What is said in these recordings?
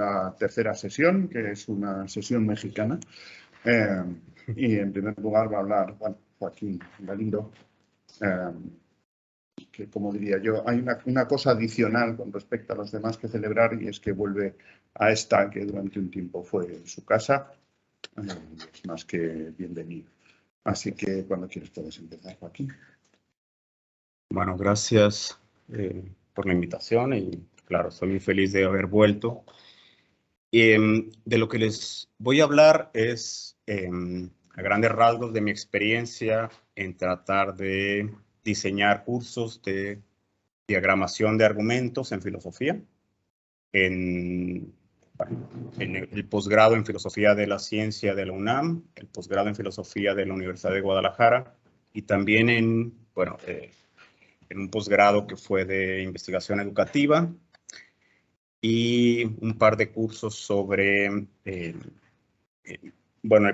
la tercera sesión, que es una sesión mexicana. Y en primer lugar va a hablar Joaquín Galindo, que, como diría yo, hay una cosa adicional con respecto a los demás que celebrar, y es que vuelve a esta que durante un tiempo fue su casa. Es más que bienvenido. Así que cuando quieres puedes empezar, Joaquín. Bueno, gracias por la invitación y claro, estoy muy feliz de haber vuelto. De lo que les voy a hablar es a grandes rasgos de mi experiencia en tratar de diseñar cursos de diagramación de argumentos en filosofía, en el posgrado en filosofía de la ciencia de la UNAM, el posgrado en filosofía de la Universidad de Guadalajara y también en un posgrado que fue de investigación educativa y un par de cursos sobre el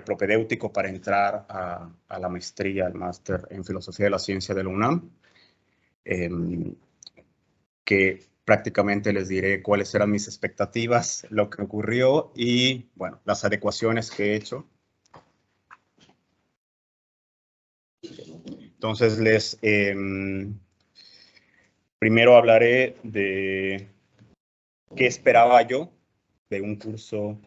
propedéutico para entrar a la maestría, al máster en filosofía de la ciencia de la UNAM, que prácticamente les diré cuáles eran mis expectativas, lo que ocurrió y, bueno, las adecuaciones que he hecho. Entonces, primero hablaré de qué esperaba yo de un curso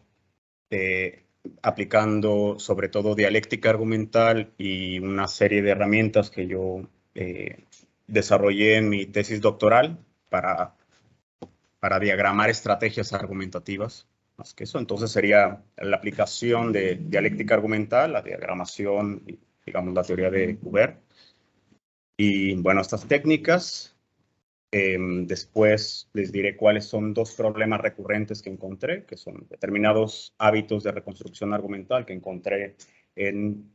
aplicando sobre todo dialéctica argumental y una serie de herramientas que yo desarrollé en mi tesis doctoral para diagramar estrategias argumentativas. Más que eso, entonces sería la aplicación de dialéctica argumental, la diagramación, digamos la teoría de Hubert. Y bueno, estas técnicas, después les diré cuáles son dos problemas recurrentes que encontré, que son determinados hábitos de reconstrucción argumental que encontré en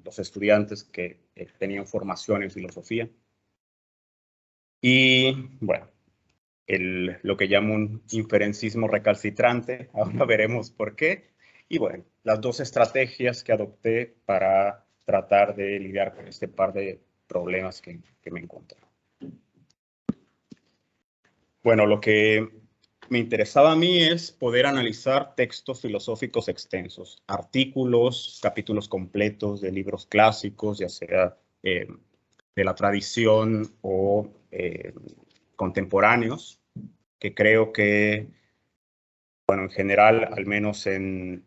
los estudiantes que tenían formación en filosofía. Y bueno, lo que llamo un inferencismo recalcitrante, ahora veremos por qué. Y bueno, las dos estrategias que adopté para tratar de lidiar con este par de problemas que me encontré. Bueno, lo que me interesaba a mí es poder analizar textos filosóficos extensos, artículos, capítulos completos de libros clásicos, ya sea de la tradición o contemporáneos, que creo que, bueno, en general, al menos en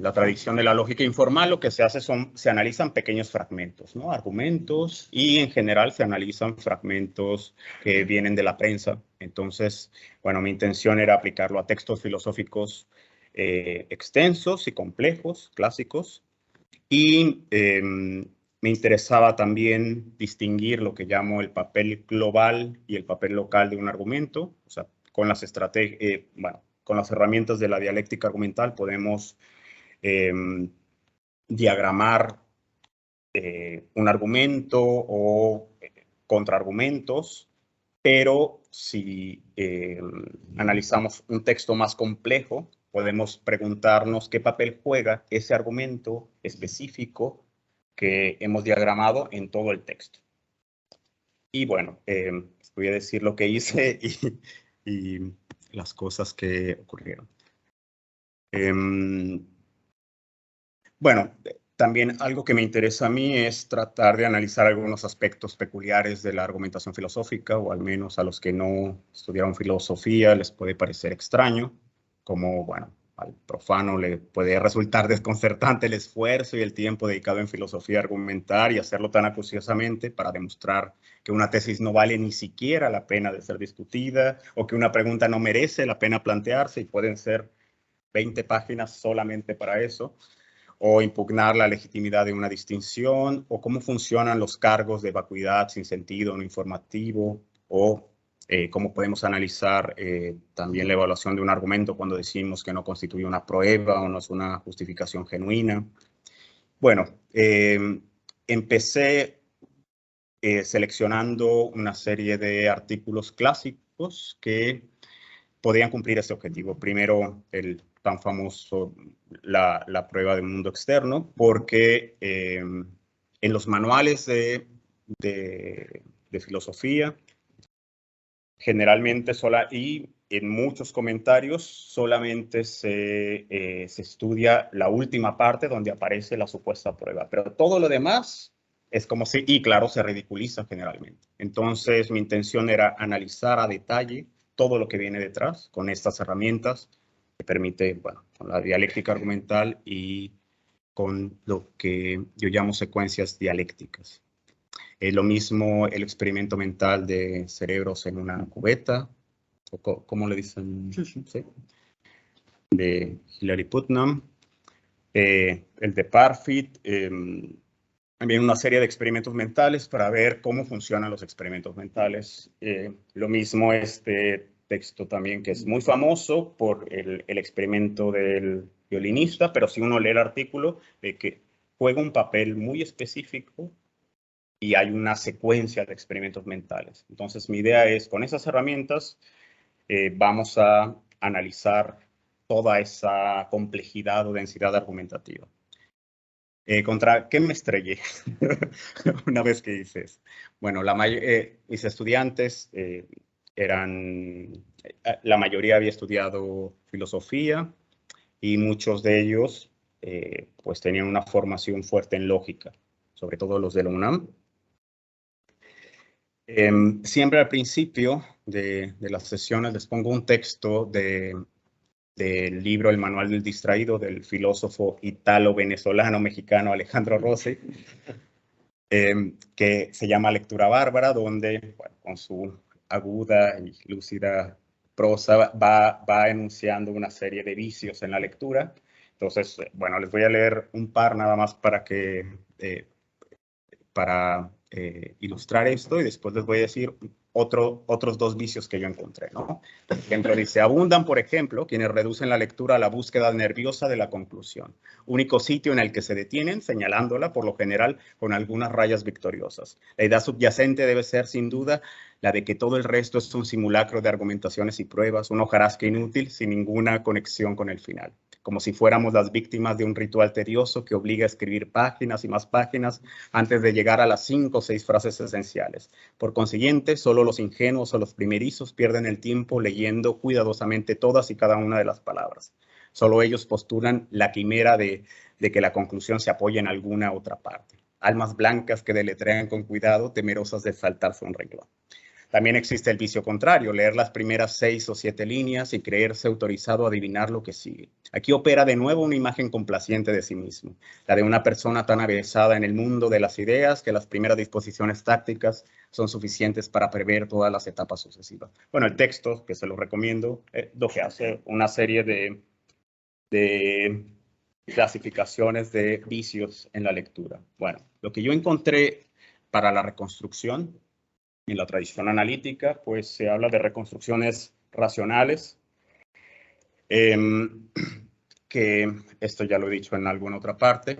la tradición de la lógica informal, lo que se hace se analizan pequeños fragmentos, ¿no? Argumentos, y en general se analizan fragmentos que vienen de la prensa. Entonces, bueno, mi intención era aplicarlo a textos filosóficos extensos y complejos, clásicos, y me interesaba también distinguir lo que llamo el papel global y el papel local de un argumento. O sea, con las con las herramientas de la dialéctica argumental podemos diagramar un argumento o contraargumentos, pero si analizamos un texto más complejo, podemos preguntarnos qué papel juega ese argumento específico que hemos diagramado en todo el texto. Y bueno, voy a decir lo que hice y las cosas que ocurrieron. Bueno, también algo que me interesa a mí es tratar de analizar algunos aspectos peculiares de la argumentación filosófica, o al menos a los que no estudiaron filosofía les puede parecer extraño, como, bueno, al profano le puede resultar desconcertante el esfuerzo y el tiempo dedicado en filosofía a argumentar y hacerlo tan acuciosamente para demostrar que una tesis no vale ni siquiera la pena de ser discutida, o que una pregunta no merece la pena plantearse y pueden ser 20 páginas solamente para eso, o impugnar la legitimidad de una distinción, o cómo funcionan los cargos de vacuidad sin sentido no informativo, o cómo podemos analizar también la evaluación de un argumento cuando decimos que no constituye una prueba o no es una justificación genuina. Bueno, empecé seleccionando una serie de artículos clásicos que podían cumplir ese objetivo. Primero, el tan famoso, la prueba del mundo externo, porque en los manuales de filosofía, generalmente en muchos comentarios solamente se estudia la última parte donde aparece la supuesta prueba, pero todo lo demás es como si, y claro, se ridiculiza generalmente. Entonces, mi intención era analizar a detalle todo lo que viene detrás con estas herramientas que permite, bueno, con la dialéctica argumental y con lo que yo llamo secuencias dialécticas. Lo mismo el experimento mental de cerebros en una cubeta, o ¿cómo le dicen? Sí. De Hilary Putnam, el de Parfit, también una serie de experimentos mentales para ver cómo funcionan los experimentos mentales. Lo mismo este texto también, que es muy famoso por el experimento del violinista, pero si uno lee el artículo, ve que juega un papel muy específico y hay una secuencia de experimentos mentales. Entonces, mi idea es, con esas herramientas, vamos a analizar toda esa complejidad o densidad argumentativa. ¿Contra qué me estrellé una vez que hice eso? Bueno, mis estudiantes la mayoría había estudiado filosofía y muchos de ellos pues tenían una formación fuerte en lógica, sobre todo los de la UNAM. Siempre al principio de las sesiones les pongo un texto del libro El Manual del Distraído del filósofo italo-venezolano-mexicano Alejandro Rossi, que se llama Lectura Bárbara, donde bueno, con su aguda y lúcida prosa va enunciando una serie de vicios en la lectura. Entonces, bueno, les voy a leer un par nada más para ilustrar esto, y después les voy a decir otros dos vicios que yo encontré, ¿no? Por ejemplo, dice, abundan, por ejemplo, quienes reducen la lectura a la búsqueda nerviosa de la conclusión, único sitio en el que se detienen, señalándola, por lo general, con algunas rayas victoriosas. La idea subyacente debe ser, sin duda, la de que todo el resto es un simulacro de argumentaciones y pruebas, una hojarasca inútil, sin ninguna conexión con el final, como si fuéramos las víctimas de un ritual tedioso que obliga a escribir páginas y más páginas antes de llegar a las 5 o 6 frases esenciales. Por consiguiente, solo los ingenuos o los primerizos pierden el tiempo leyendo cuidadosamente todas y cada una de las palabras. Solo ellos postulan la quimera de que la conclusión se apoya en alguna otra parte. Almas blancas que deletrean con cuidado, temerosas de saltarse un renglón. También existe el vicio contrario, leer las primeras 6 o 7 líneas y creerse autorizado a adivinar lo que sigue. Aquí opera de nuevo una imagen complaciente de sí mismo, la de una persona tan avesada en el mundo de las ideas que las primeras disposiciones tácticas son suficientes para prever todas las etapas sucesivas. Bueno, el texto, que se lo recomiendo, lo que hace una serie de clasificaciones de vicios en la lectura. Bueno, lo que yo encontré para la reconstrucción en la tradición analítica, pues se habla de reconstrucciones racionales, que esto ya lo he dicho en alguna otra parte.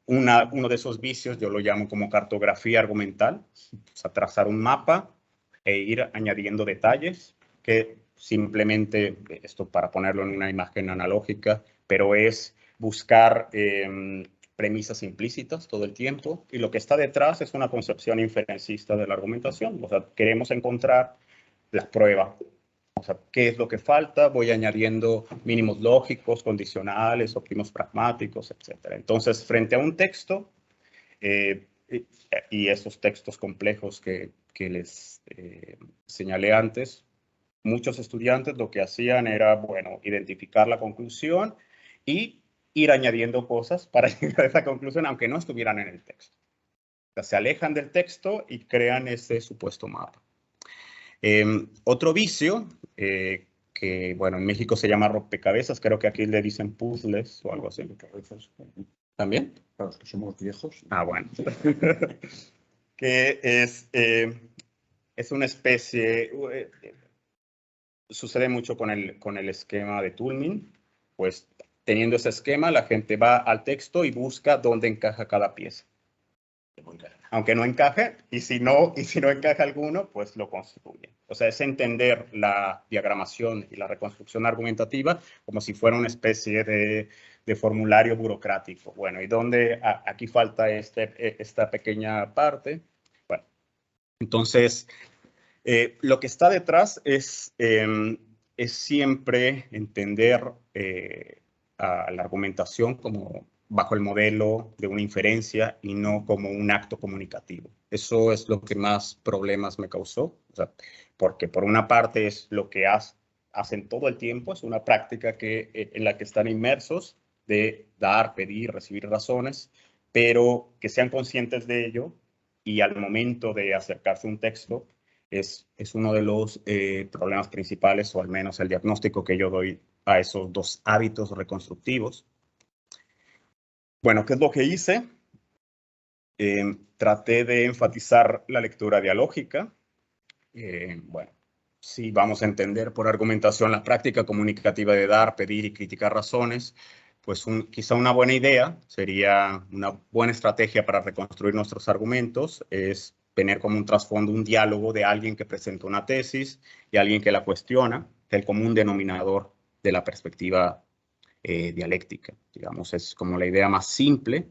Uno de esos vicios yo lo llamo como cartografía argumental, o sea, trazar un mapa e ir añadiendo detalles, que simplemente, esto para ponerlo en una imagen analógica, pero es buscar premisas implícitas todo el tiempo, y lo que está detrás es una concepción inferencista de la argumentación. O sea, queremos encontrar la prueba. O sea, ¿qué es lo que falta? Voy añadiendo mínimos lógicos, condicionales, óptimos pragmáticos, etc. Entonces, frente a un texto, y esos textos complejos que les señalé antes, muchos estudiantes lo que hacían era, bueno, identificar la conclusión y ir añadiendo cosas para llegar a esa conclusión, aunque no estuvieran en el texto. O sea, se alejan del texto y crean ese supuesto mapa. Otro vicio, que, bueno, en México se llama rompecabezas, creo que aquí le dicen puzzles o algo así. ¿También? Para los que somos viejos. Ah, bueno. Que es una especie... sucede mucho con el esquema de Toulmin. Pues teniendo ese esquema, la gente va al texto y busca dónde encaja cada pieza. Aunque no encaje, y si no encaja alguno, pues lo construye. O sea, es entender la diagramación y la reconstrucción argumentativa como si fuera una especie de formulario burocrático. Bueno, ¿y dónde? Aquí falta esta pequeña parte. Bueno, entonces, Lo que está detrás es siempre entender a la argumentación como bajo el modelo de una inferencia y no como un acto comunicativo. Eso es lo que más problemas me causó, o sea, porque por una parte es lo que hacen todo el tiempo, es una práctica en la que están inmersos de dar, pedir, recibir razones, pero que sean conscientes de ello y al momento de acercarse a un texto es uno de los problemas principales, o al menos el diagnóstico que yo doy a esos dos hábitos reconstructivos. Bueno, ¿qué es lo que hice? Traté de enfatizar la lectura dialógica. Bueno, si vamos a entender por argumentación la práctica comunicativa de dar, pedir y criticar razones, pues quizá una buena idea, sería una buena estrategia para reconstruir nuestros argumentos, es tener como un trasfondo un diálogo de alguien que presenta una tesis y alguien que la cuestiona, el común denominador de la perspectiva dialéctica. Digamos, es como la idea más simple.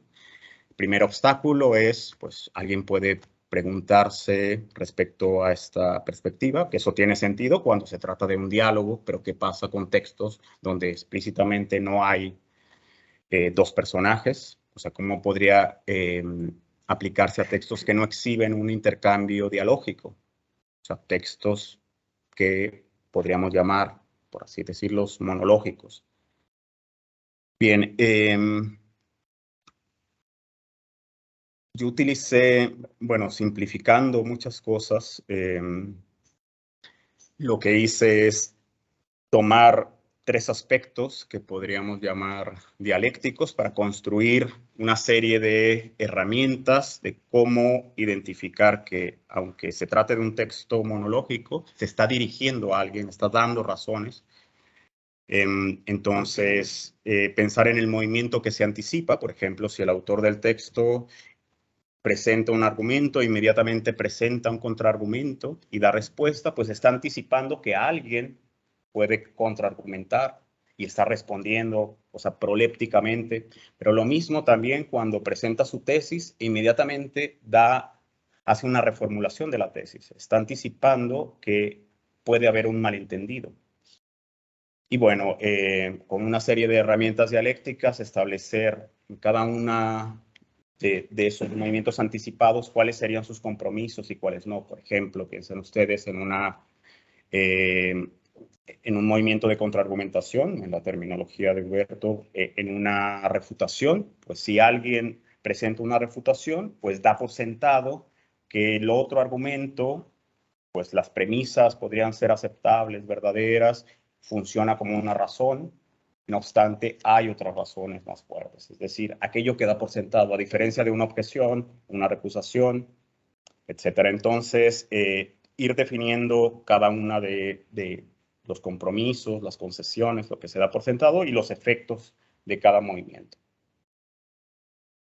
El primer obstáculo es, pues, alguien puede preguntarse respecto a esta perspectiva, que eso tiene sentido cuando se trata de un diálogo, pero ¿qué pasa con textos donde explícitamente no hay dos personajes? O sea, ¿cómo podría aplicarse a textos que no exhiben un intercambio dialógico? O sea, textos que podríamos llamar, por así decirlo, monológicos. Bien, yo utilicé, bueno, simplificando muchas cosas, lo que hice es tomar tres aspectos que podríamos llamar dialécticos para construir una serie de herramientas de cómo identificar que, aunque se trate de un texto monológico, se está dirigiendo a alguien, está dando razones. Entonces, pensar en el movimiento que se anticipa, por ejemplo, si el autor del texto presenta un argumento, inmediatamente presenta un contraargumento y da respuesta, pues está anticipando que alguien puede contraargumentar y está respondiendo, o sea, prolépticamente. Pero lo mismo también cuando presenta su tesis, inmediatamente hace una reformulación de la tesis. Está anticipando que puede haber un malentendido. Y bueno, con una serie de herramientas dialécticas, establecer en cada una de esos movimientos anticipados cuáles serían sus compromisos y cuáles no. Por ejemplo, piensen ustedes en un movimiento de contraargumentación, en la terminología de Huberto, en una refutación, pues si alguien presenta una refutación, pues da por sentado que el otro argumento, pues las premisas podrían ser aceptables, verdaderas, funciona como una razón. No obstante, hay otras razones más fuertes. Es decir, aquello que da por sentado, a diferencia de una objeción, una recusación, etcétera. Entonces, ir definiendo cada una de los compromisos, las concesiones, lo que se da por sentado y los efectos de cada movimiento.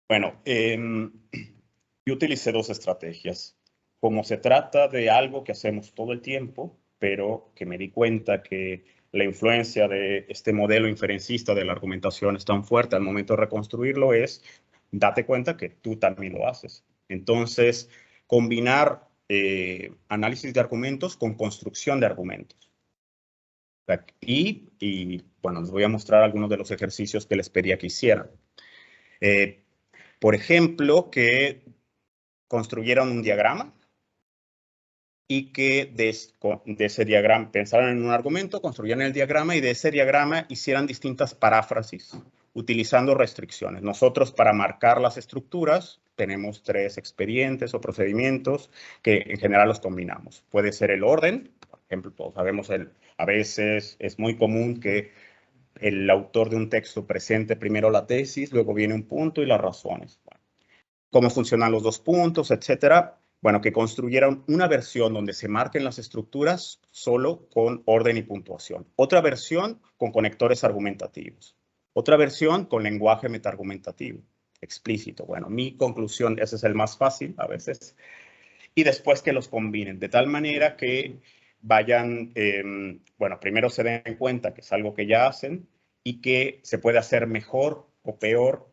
Bueno, yo utilicé dos estrategias. Como se trata de algo que hacemos todo el tiempo, pero que me di cuenta que la influencia de este modelo inferencista de la argumentación es tan fuerte al momento de reconstruirlo, date cuenta que tú también lo haces. Entonces, combinar análisis de argumentos con construcción de argumentos. Y bueno, les voy a mostrar algunos de los ejercicios que les pedía que hicieran. Por ejemplo, que construyeran un diagrama y que de ese diagrama pensaran en un argumento, construyeran el diagrama y de ese diagrama hicieran distintas paráfrasis utilizando restricciones. Nosotros, para marcar las estructuras, tenemos tres expedientes o procedimientos que en general los combinamos. Puede ser el orden, por ejemplo, todos sabemos, a veces es muy común que el autor de un texto presente primero la tesis, luego viene un punto y las razones. Bueno, cómo funcionan los dos puntos, etcétera. Bueno, que construyeran una versión donde se marquen las estructuras solo con orden y puntuación. Otra versión con conectores argumentativos. Otra versión con lenguaje metaargumentativo, explícito. Bueno, mi conclusión, ese es el más fácil a veces. Y después que los combinen de tal manera que vayan, bueno, primero se den cuenta que es algo que ya hacen y que se puede hacer mejor o peor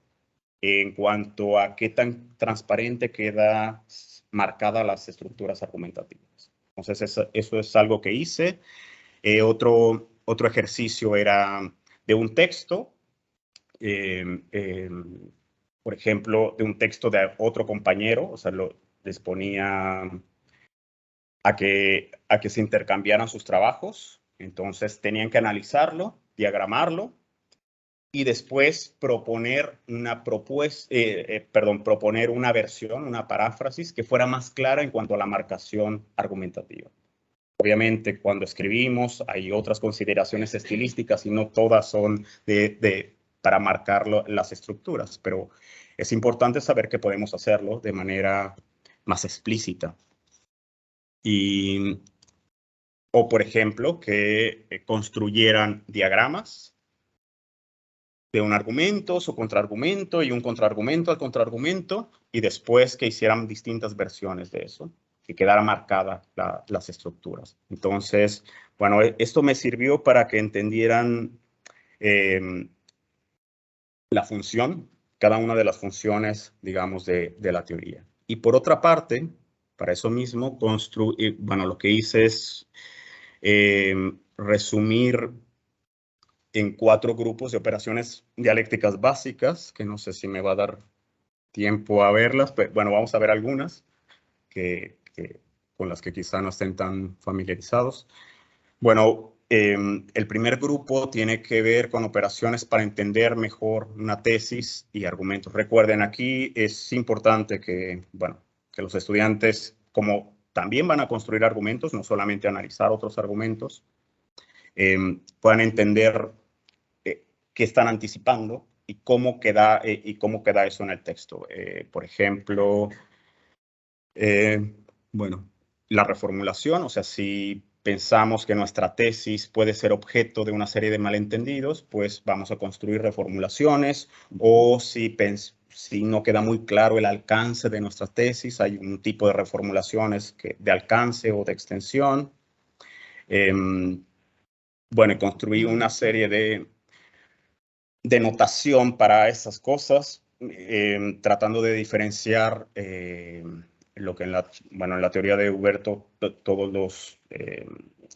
en cuanto a qué tan transparente queda marcadas las estructuras argumentativas. Entonces, eso es algo que hice. Otro ejercicio era de un texto, por ejemplo, de un texto de otro compañero, o sea, les ponía a que se intercambiaran sus trabajos. Entonces, tenían que analizarlo, diagramarlo, y después proponer una proponer una versión, una paráfrasis que fuera más clara en cuanto a la marcación argumentativa. Obviamente, cuando escribimos hay otras consideraciones estilísticas y no todas son para marcar las estructuras, pero es importante saber que podemos hacerlo de manera más explícita. O, por ejemplo, que construyeran diagramas de un argumento, su contraargumento y un contraargumento al contraargumento, y después que hicieran distintas versiones de eso, que quedara marcada las estructuras. Entonces, bueno, esto me sirvió para que entendieran la función, cada una de las funciones, digamos, de la teoría. Y por otra parte, para eso mismo, bueno, lo que hice es resumir en 4 grupos de operaciones dialécticas básicas, que no sé si me va a dar tiempo a verlas, pero bueno, vamos a ver algunas con las que quizá no estén tan familiarizados. Bueno, el primer grupo tiene que ver con operaciones para entender mejor una tesis y argumentos. Recuerden, aquí es importante que, bueno, que los estudiantes, como también van a construir argumentos, no solamente analizar otros argumentos, puedan entender qué están anticipando y cómo queda eso en el texto. Por ejemplo, bueno, la reformulación, o sea, si pensamos que nuestra tesis puede ser objeto de una serie de malentendidos, pues vamos a construir reformulaciones, o si no queda muy claro el alcance de nuestra tesis, hay un tipo de reformulaciones de alcance o de extensión. Bueno, y construir una serie de notación para esas cosas, tratando de diferenciar lo que en la teoría de Huberto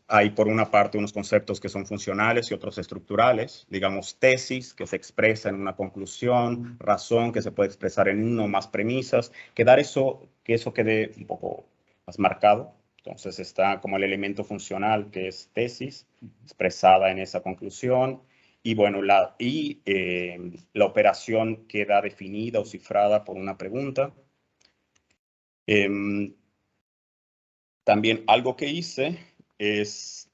hay por una parte unos conceptos que son funcionales y otros estructurales, digamos tesis que se expresa en una conclusión, razón que se puede expresar en uno o más premisas, que eso quede un poco más marcado. Entonces está como el elemento funcional que es tesis expresada en esa conclusión. Y bueno, la operación queda definida o cifrada por una pregunta. También algo que hice es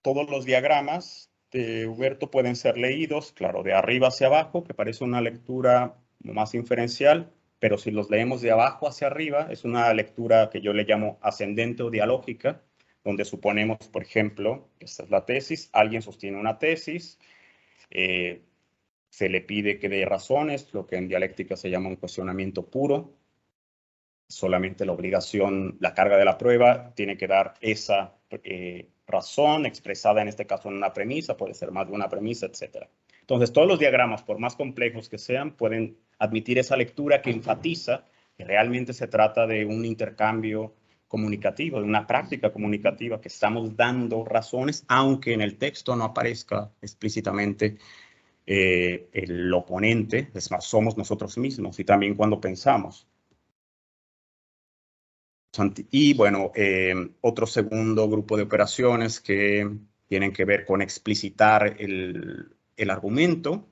todos los diagramas de Huberto pueden ser leídos, claro, de arriba hacia abajo, que parece una lectura más inferencial, pero si los leemos de abajo hacia arriba, es una lectura que yo le llamo ascendente o dialógica, donde suponemos, por ejemplo, esta es la tesis, alguien sostiene una tesis, se le pide que dé razones, lo que en dialéctica se llama un cuestionamiento puro. Solamente la obligación, la carga de la prueba, tiene que dar esa razón expresada en este caso en una premisa, puede ser más de una premisa, etc. Entonces, todos los diagramas, por más complejos que sean, pueden admitir esa lectura que enfatiza que realmente se trata de un intercambio comunicativo, de una práctica comunicativa, que estamos dando razones, aunque en el texto no aparezca explícitamente el oponente, es más, somos nosotros mismos, y también cuando pensamos. Y bueno, otro segundo grupo de operaciones que tienen que ver con explicitar el argumento.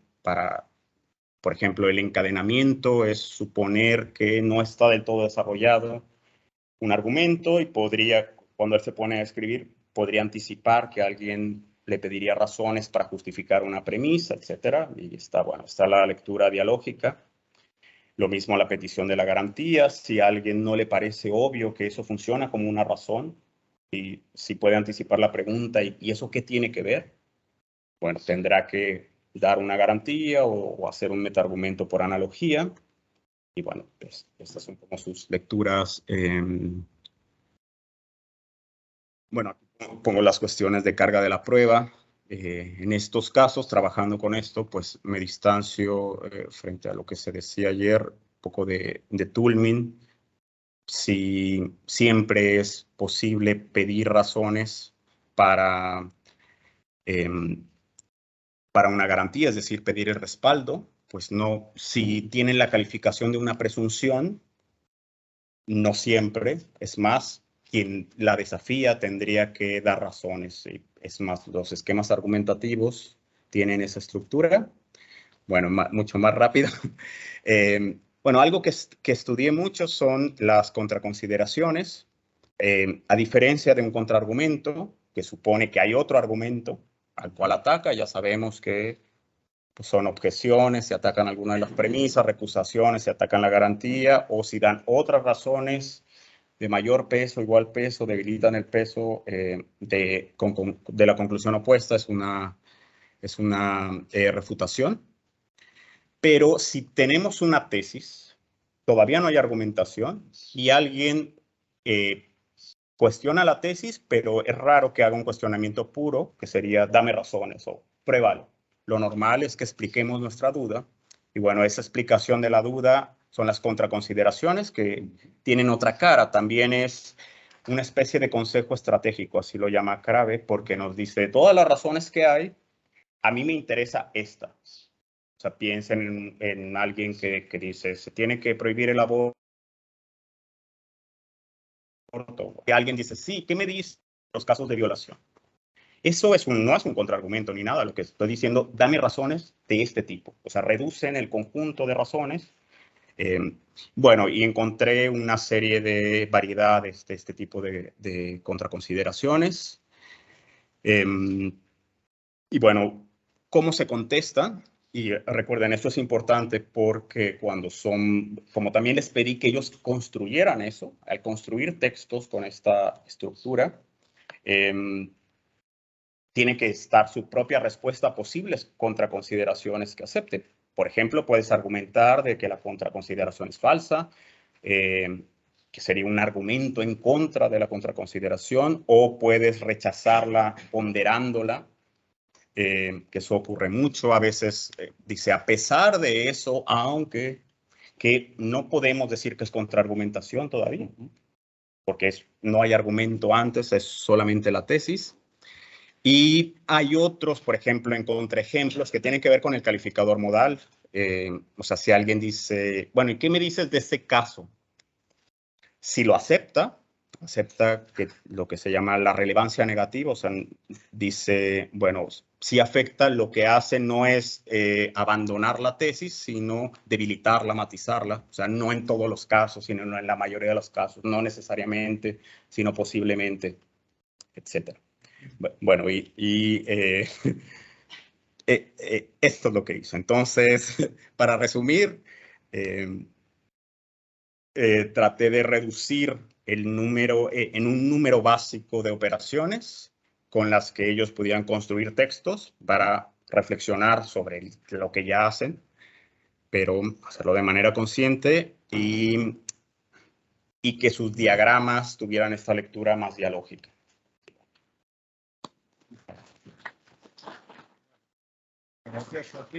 Por ejemplo, el encadenamiento es suponer que no está del todo desarrollado un argumento y cuando él se pone a escribir, podría anticipar que alguien le pediría razones para justificar una premisa, etc. Y está la lectura dialógica. Lo mismo la petición de la garantía. Si a alguien no le parece obvio que eso funciona como una razón, y si puede anticipar la pregunta, ¿y eso qué tiene que ver? Bueno, tendrá que dar una garantía o hacer un metaargumento por analogía. Y bueno, pues estas son como sus lecturas. Bueno, aquí pongo las cuestiones de carga de la prueba. En estos casos, trabajando con esto, pues me distancio frente a lo que se decía ayer, un poco de Toulmin, si siempre es posible pedir razones para una garantía, es decir, pedir el respaldo, pues no, si tienen la calificación de una presunción, no siempre, es más, quien la desafía tendría que dar razones. Es más, los esquemas argumentativos tienen esa estructura. Bueno, mucho más rápido. Bueno, algo que estudié mucho son las contraconsideraciones. A diferencia de un contraargumento, que supone que hay otro argumento al cual ataca, ya sabemos que pues, son objeciones, se atacan algunas de las premisas, recusaciones, se atacan la garantía, o si dan otras razones de mayor peso, igual peso, debilitan el peso de la conclusión opuesta, es una refutación. Pero si tenemos una tesis, todavía no hay argumentación y alguien cuestiona la tesis, pero es raro que haga un cuestionamiento puro, que sería dame razones o pruébalo. Lo normal es que expliquemos nuestra duda y bueno, esa explicación de la duda son las contraconsideraciones que tienen otra cara. También es una especie de consejo estratégico, así lo llama Crabbe, porque nos dice de todas las razones que hay, a mí me interesa esta. O sea, piensen en alguien que dice, se tiene que prohibir el aborto. Y alguien dice, sí, ¿qué me dice los casos de violación? Eso no es un contraargumento ni nada. Lo que estoy diciendo, dame razones de este tipo. O sea, reducen el conjunto de razones. Bueno, y encontré una serie de variedades de este tipo de contraconsideraciones. Y bueno, ¿cómo se contesta? Y recuerden, esto es importante porque como también les pedí que ellos construyeran eso, al construir textos con esta estructura, tiene que estar su propia respuesta a posibles contraconsideraciones que acepten. Por ejemplo, puedes argumentar de que la contraconsideración es falsa, que sería un argumento en contra de la contraconsideración, o puedes rechazarla ponderándola. Que eso ocurre mucho, a veces dice, a pesar de eso, aunque que no podemos decir que es contraargumentación todavía, porque no hay argumento antes, es solamente la tesis. Y hay otros, por ejemplo, en contraejemplos que tienen que ver con el calificador modal. O sea, si alguien dice, bueno, ¿y qué me dices de ese caso? Si lo acepta que lo que se llama la relevancia negativa, o sea, dice, bueno, si afecta, lo que hace no es abandonar la tesis, sino debilitarla, matizarla, o sea, no en todos los casos, sino en la mayoría de los casos, no necesariamente, sino posiblemente, etc. Bueno, esto es lo que hizo. Entonces, para resumir, traté de reducir el número en un número básico de operaciones con las que ellos pudieran construir textos para reflexionar sobre lo que ya hacen, pero hacerlo de manera consciente y que sus diagramas tuvieran esta lectura más dialógica. Gracias, Joaquín.